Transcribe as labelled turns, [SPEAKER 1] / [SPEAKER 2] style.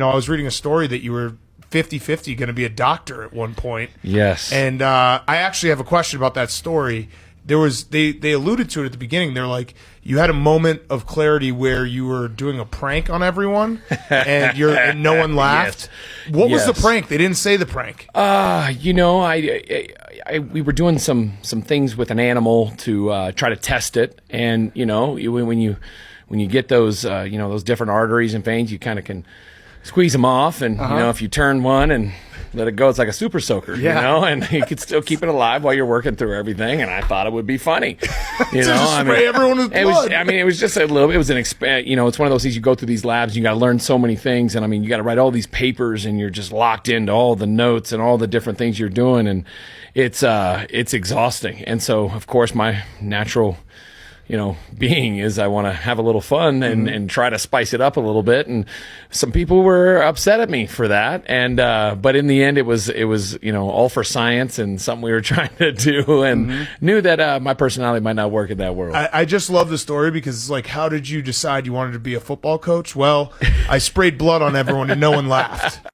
[SPEAKER 1] I was reading a story that you were 50-50 going to be a doctor at one point.
[SPEAKER 2] Yes.
[SPEAKER 1] And I actually have a question about that story. They alluded to it at the beginning. They're like, you had a moment of clarity where you were doing a prank on everyone and no one laughed. Yes. What was the prank? They didn't say the prank.
[SPEAKER 2] We were doing some things with an animal to try to test it, and when you get those those different arteries and veins, you kind of can squeeze them off, and if you turn one and let it go, it's like a super soaker, and you can still keep it alive while you're working through everything. And I thought it would be funny,
[SPEAKER 1] spray everyone with blood.
[SPEAKER 2] It was just a little. It was it's one of those things. You go through these labs, you got to learn so many things, and you got to write all these papers, and you're just locked into all the notes and all the different things you're doing, and it's exhausting. And so, of course, my natural being is I want to have a little fun and try to spice it up a little bit. And some people were upset at me for that. And, but in the end, it was, all for science and something we were trying to do, and knew that, my personality might not work in that world.
[SPEAKER 1] I just love the story because it's like, how did you decide you wanted to be a football coach? Well, I sprayed blood on everyone and no one laughed.